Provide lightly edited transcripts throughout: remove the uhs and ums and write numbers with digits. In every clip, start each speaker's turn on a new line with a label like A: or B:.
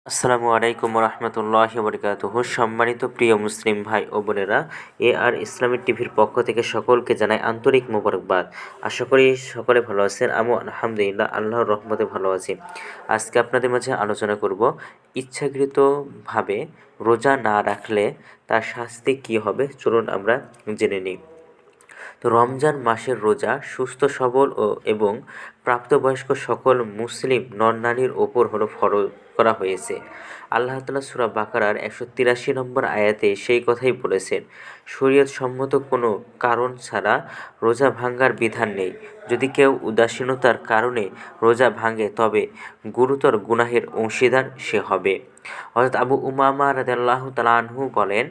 A: আসসালামু আলাইকুম রহমতুল্লাহি বরকাতুহু। সম্মানিত প্রিয় মুসলিম ভাই ও বোনেরা, আর ইসলামিক টিভির পক্ষ থেকে সকলকে জানাই আন্তরিক মোবারকবাদ। আশা করি সকলে ভালো আছেন। আমি আলহামদুলিল্লাহ আল্লাহর রহমতে ভালো আছি। আজকে আপনাদের মাঝে আলোচনা করব ইচ্ছাকৃতভাবে রোজা না রাখলে তার শাস্তি কী হবে। চলুন আমরা জেনে নিই। তো রমজান মাসের রোজা সুস্থ সবল এবং প্রাপ্তবয়স্ক সকল মুসলিম নর-নারীর ওপর ফরজ করা হয়েছে। আল্লাহ তাআলা সূরা বাকারার 183 নম্বর আয়াতে সেই কথাই বলেছেন। শরীয়ত সম্মত কোনো কারণ ছাড়া রোজা ভাঙ্গার বিধান নেই। যদি কেউ উদাসীনতার কারণে রোজা ভাঙে তবে গুরুতর গুনাহের অংশীদার সে হবে। হযরত আবু উমামা রাদিয়াল্লাহু তাআলা আনহু বলেন,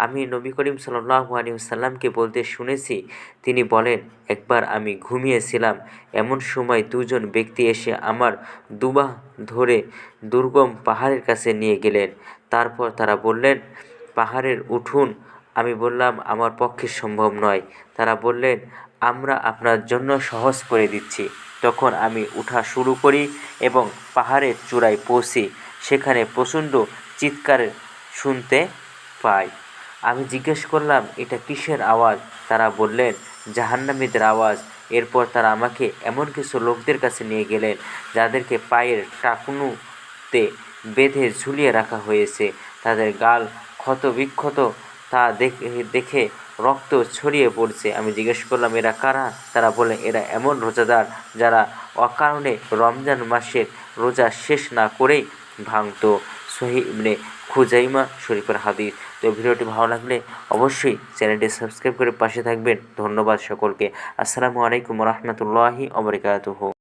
A: আমি নবী করিম সাল্লাল্লাহু আলাইহি ওয়াসাল্লামকে বলতে শুনেছি, তিনি বলেন, একবার আমি ঘুমিয়েছিলাম, এমন সময় দুজন ব্যক্তি এসে আমার দুবাহ ধরে দুর্গম পাহাড়ের কাছে নিয়ে গেলেন। তারপর তারা বললেন, পাহাড়ের উঠুন। আমি বললাম, আমার পক্ষে সম্ভব নয়। তারা বললেন, আমরা আপনার জন্য সহজ করে দিচ্ছি। তখন আমি উঠা শুরু করি এবং পাহাড়ের চূড়ায় পৌঁছি। সেখানে প্রচণ্ড চিৎকার শুনতে পাই। আমি জিজ্ঞেস করলাম, এটা কিসের আওয়াজ? তারা বললেন, জাহান্নামীদের আওয়াজ। এরপর তারা আমাকে এমন কিছু লোকদের কাছে নিয়ে গেলেন যাদেরকে পায়ের টাকনুতে বেঁধে ঝুলিয়ে রাখা হয়েছে। তাদের গাল ক্ষতবিক্ষত, তা দেখে রক্ত ছড়িয়ে পড়ছে। আমি জিজ্ঞেস করলাম, এরা কারা? তারা বললেন, এরা এমন রোজাদার যারা অকারণে রমজান মাসের রোজা শেষ না করেই ভাঙত। সহিহ ইবনে খুজাইমা শরীফের হাদিস। তো ভিডিওটি ভালো লাগলে অবশ্যই চ্যানেলটি সাবস্ক্রাইব করে পাশে থাকবেন। ধন্যবাদ সকলকে। আসসালামু আলাইকুম রহমতুল্লাহি ওয়া বারাকাতুহু।